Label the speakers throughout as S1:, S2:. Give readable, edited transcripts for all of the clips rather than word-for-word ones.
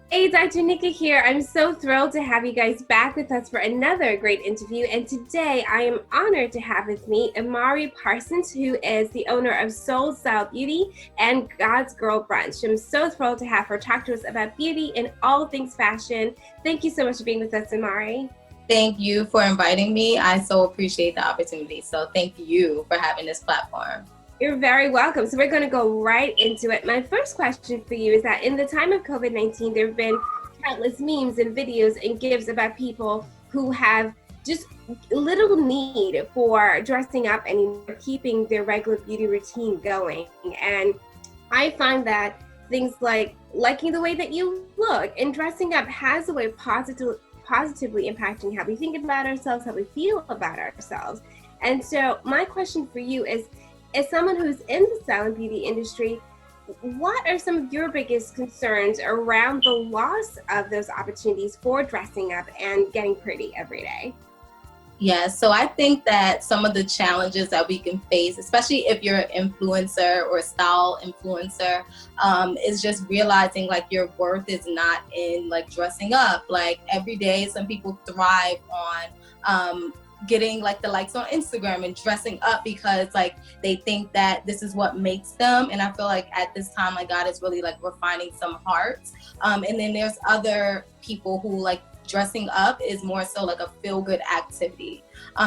S1: Hey, Dr. Nika here. I'm so thrilled to have you guys back with us for another great interview. And today I am honored to have with me Emari Parsons, who is the owner of Soul Style Beauty and God's Girl Brunch. I'm so thrilled to have her talk to us about beauty and all things fashion. Thank you so much for being with us, Emari.
S2: Thank you for inviting me. I so appreciate the opportunity. So thank you for having this platform.
S1: You're very welcome. So we're going to go right into it. My first question for you is that in the time of COVID-19, there have been countless memes and videos and gifs about people who have just little need for dressing up anymore, keeping their regular beauty routine going. And I find that things like liking the way that you look and dressing up has a way of positively impacting how we think about ourselves, how we feel about ourselves. And so my question for you is, as someone who's in the style and beauty industry, what are some of your biggest concerns around the loss of those opportunities for dressing up and getting pretty every day?
S2: Yeah, so I think that some of the challenges that we can face, especially if you're an influencer or a style influencer, is just realizing like your worth is not in like dressing up. Like every day, some people thrive on getting like the likes on Instagram and dressing up because like they think that this is what makes them. And I feel like at this time, like God is really like refining some hearts. And then there's other people who like dressing up is more so like a feel-good activity.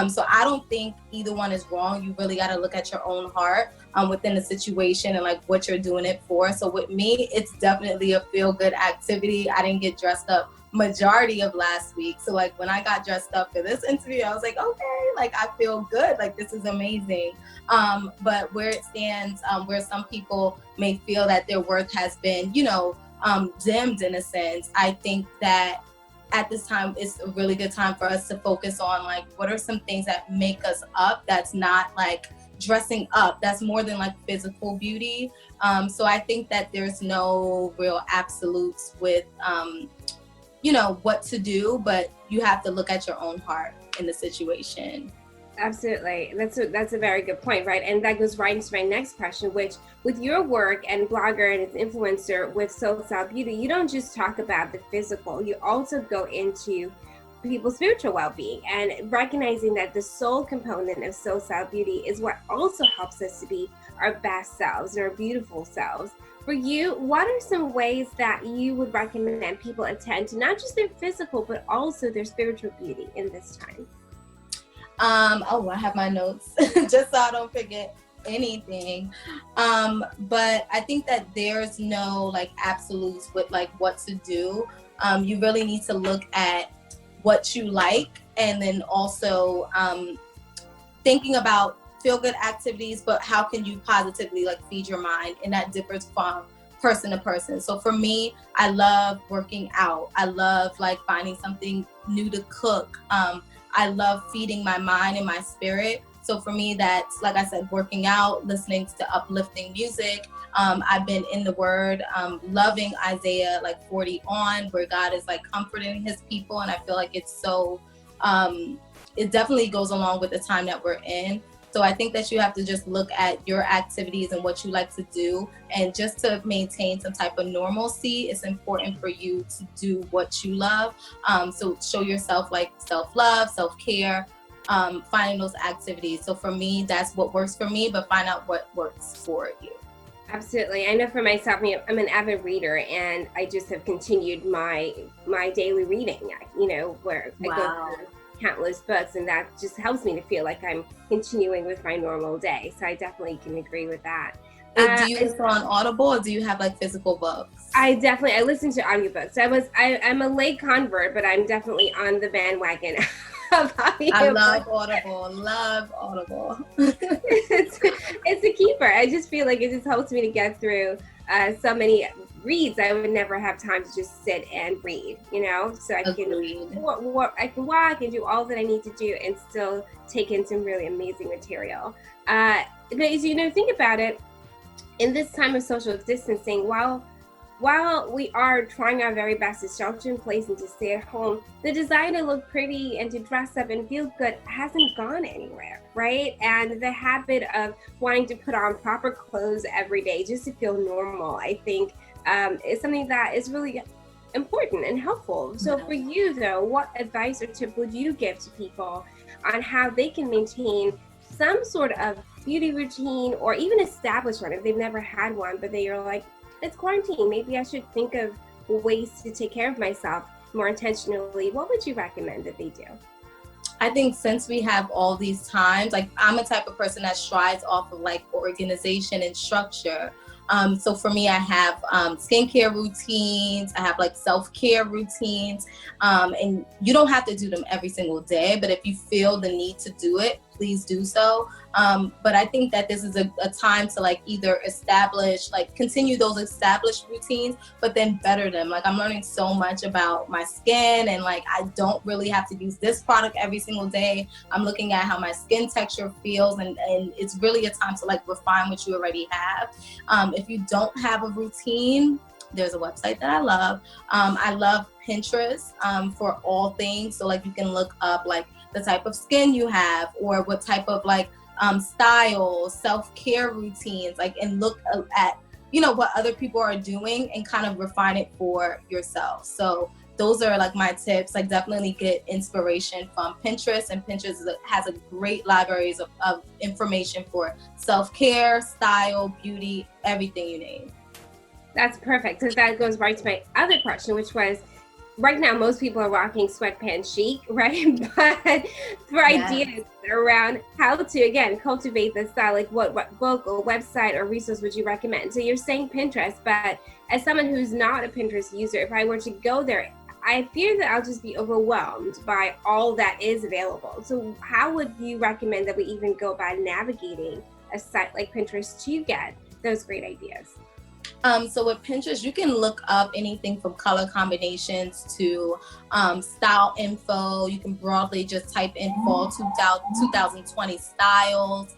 S2: So I don't think either one is wrong. You really got to look at your own heart within the situation and like what you're doing it for. So with me, it's definitely a feel-good activity. I didn't get dressed up majority of last week. So like when I got dressed up for this interview, I was like, okay, like I feel good. Like this is amazing. But where it stands, where some people may feel that their worth has been, dimmed in a sense, I think that at this time, it's a really good time for us to focus on like, what are some things that make us up that's not like dressing up, that's more than like physical beauty. So I think that there's no real absolutes with, what to do, but you have to look at your own heart in the situation.
S1: Absolutely. That's a very good point, right? And that goes right into my next question, which with your work and blogger and as influencer with Soul Style Beauty, you don't just talk about the physical, you also go into people's spiritual well-being and recognizing that the soul component of Soul Style Beauty is what also helps us to be our best selves and our beautiful selves. For you, what are some ways that you would recommend people attend to not just their physical, but also their spiritual beauty in this time?
S2: I have my notes just so I don't forget anything. But I think that there's no like absolutes with like what to do. You really need to look at what you like and then also thinking about feel good activities, but how can you positively like feed your mind? And that differs from person to person. So for me, I love working out. I love like finding something new to cook. I love feeding my mind and my spirit. So for me, that's, like I said, working out, listening to uplifting music. I've been in the Word, loving Isaiah like 40 on, where God is like comforting his people. And I feel like it's so, it definitely goes along with the time that we're in. So I think that you have to just look at your activities and what you like to do. And just to maintain some type of normalcy, it's important for you to do what you love. So show yourself like self-love, self-care, finding those activities. So for me, that's what works for me, but find out what works for you.
S1: Absolutely. I know for myself, I'm an avid reader and I just have continued my daily reading, where I go through countless books, and that just helps me to feel like I'm continuing with my normal day. So I definitely can agree with that.
S2: Do you listen on Audible or do you have like physical books?
S1: I listen to audiobooks. I'm a late convert, but I'm definitely on the bandwagon of audiobooks.
S2: I love Audible.
S1: It's a keeper. I just feel like it just helps me to get through so many reads. I would never have time to just sit and read, so I can walk and do all that I need to do and still take in some really amazing material. But as think about it, in this time of social distancing, while we are trying our very best to shelter in place and to stay at home, the desire to look pretty and to dress up and feel good hasn't gone anywhere, right? And the habit of wanting to put on proper clothes every day just to feel normal, I think, is something that is really important and helpful. So for you though, what advice or tip would you give to people on how they can maintain some sort of beauty routine or even establish one if they've never had one, but they are like, it's quarantine, maybe I should think of ways to take care of myself more intentionally. What would you recommend that they do?
S2: I think since we have all these times, like I'm a type of person that strives off of like organization and structure. So for me, I have skincare routines, I have like self-care routines, and you don't have to do them every single day, but if you feel the need to do it, please do so. But I think that this is a time to like either establish, like continue those established routines, but then better them. Like I'm learning so much about my skin, and like I don't really have to use this product every single day. I'm looking at how my skin texture feels, and it's really a time to like refine what you already have. If you don't have a routine, there's a website that I love. I love Pinterest for all things. So like you can look up like the type of skin you have, or what type of like style, self-care routines, like, and look at, you know, what other people are doing and kind of refine it for yourself. So those are like my tips. Like definitely get inspiration from Pinterest, and Pinterest has a great libraries of information for self-care, style, beauty, everything you name.
S1: That's perfect, because that goes right to my other question, which was, right now most people are rocking sweatpants chic, right? But for ideas around how to, again, cultivate the style, like what book or website or resource would you recommend? So you're saying Pinterest, but as someone who's not a Pinterest user, if I were to go there, I fear that I'll just be overwhelmed by all that is available. So how would you recommend that we even go about navigating a site like Pinterest to get those great ideas?
S2: So with Pinterest, you can look up anything from color combinations to style info. You can broadly just type in fall 2020 styles,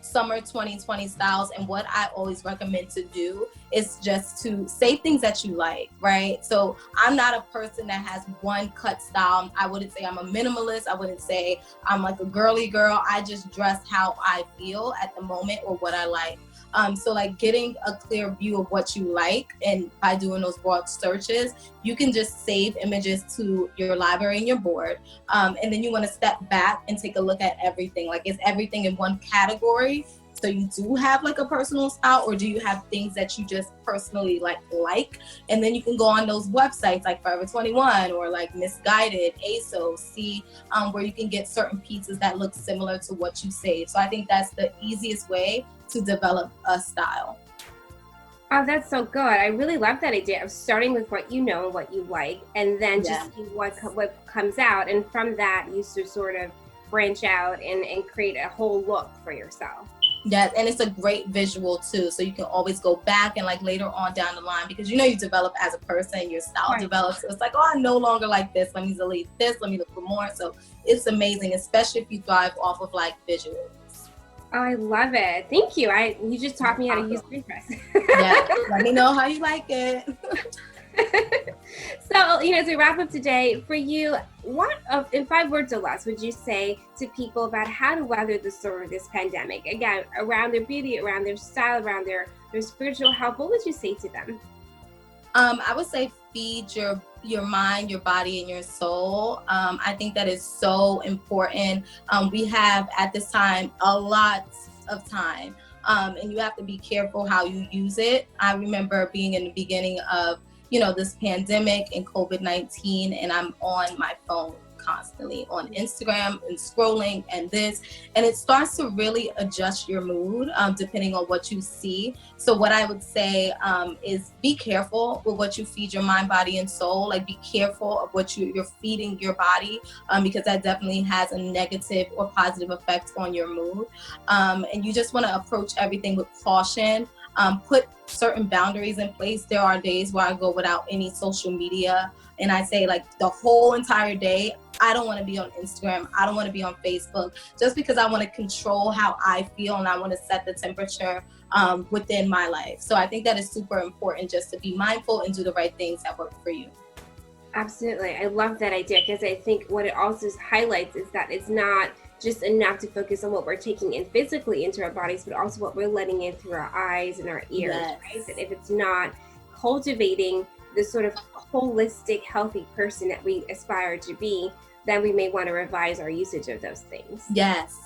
S2: summer 2020 styles. And what I always recommend to do is just to say things that you like, right? So I'm not a person that has one cut style. I wouldn't say I'm a minimalist. I wouldn't say I'm like a girly girl. I just dress how I feel at the moment or what I like. So like getting a clear view of what you like, and by doing those broad searches, you can just save images to your library and your board. And then you want to step back and take a look at everything. Like, is everything in one category? So you do have like a personal style, or do you have things that you just personally like? And then you can go on those websites like Forever 21 or like Misguided, ASOS, see where you can get certain pieces that look similar to what you save. So I think that's the easiest way to develop a style.
S1: Oh, that's so good. I really love that idea of starting with what you know and what you like, and then just see what comes out. And from that, you sort of branch out and create a whole look for yourself.
S2: Yeah, and it's a great visual too. So you can always go back and like later on down the line, because you know you develop as a person, your style develops. So it's like, oh, I no longer like this. Let me delete this. Let me look for more. So it's amazing, especially if you thrive off of like visuals.
S1: Oh, I love it. Thank you. You just taught me how to use Pinterest.
S2: Yeah, let me know how you like it.
S1: So, as we wrap up today, for you, what in 5 words or less would you say to people about how to weather the storm of this pandemic? Again, around their beauty, around their style, around their spiritual health, what would you say to them?
S2: I would say feed your mind, your body, and your soul. I think that is so important. We have at this time a lot of time, and you have to be careful how you use it. I remember being in the beginning of this pandemic and COVID-19, and I'm on my phone constantly on Instagram and scrolling and it starts to really adjust your mood depending on what you see. So what I would say is be careful with what you feed your mind, body, and soul. Like, be careful of what you're feeding your body, because that definitely has a negative or positive effect on your mood. And you just want to approach everything with caution. Put certain boundaries in place. There are days where I go without any social media, and I say like the whole entire day, I don't want to be on Instagram. I don't want to be on Facebook, just because I want to control how I feel and I want to set the temperature within my life. So I think that is super important, just to be mindful and do the right things that work for you.
S1: Absolutely. I love that idea, because I think what it also highlights is that it's not just enough to focus on what we're taking in physically into our bodies, but also what we're letting in through our eyes and our ears, right? That if it's not cultivating the sort of holistic, healthy person that we aspire to be, then we may want to revise our usage of those things.
S2: Yes.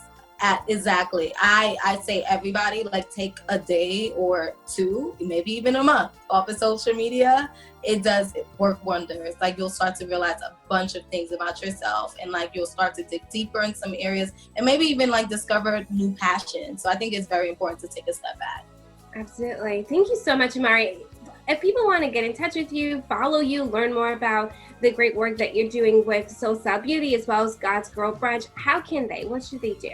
S2: Exactly. I say everybody, like, take a day or two, maybe even a month off of social media. It does work wonders. Like, you'll start to realize a bunch of things about yourself, and like you'll start to dig deeper in some areas, and maybe even like discover new passions. So I think it's very important to take a step back.
S1: Absolutely. Thank you so much, Emari. If people want to get in touch with you, follow you, learn more about the great work that you're doing with Soul Style Beauty as well as God's Girl Brunch, how can they? What should they do?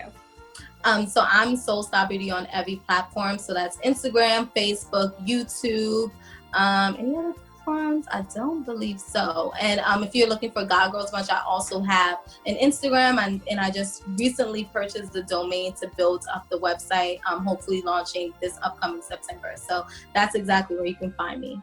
S2: So I'm Soul Style Beauty on every platform. So that's Instagram, Facebook, YouTube. Any other platforms? I don't believe so. And if you're looking for God Girls Bunch, I also have an Instagram, and I just recently purchased the domain to build up the website. Hopefully launching this upcoming September. So that's exactly where you can find me.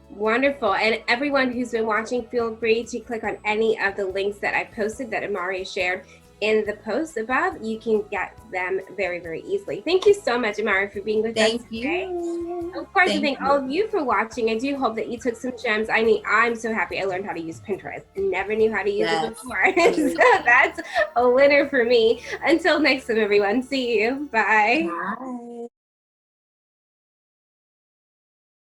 S1: Wonderful. And everyone who's been watching, feel free to click on any of the links that I posted that Emari shared in the post above. You can get them very, very easily. Thank you so much, Emari, for being with us today. Of course, I thank all of you for watching. I do hope that you took some gems. I mean, I'm so happy I learned how to use Pinterest. I never knew how to use it before. So that's a winner for me. Until next time, everyone. See you. Bye.
S2: Bye.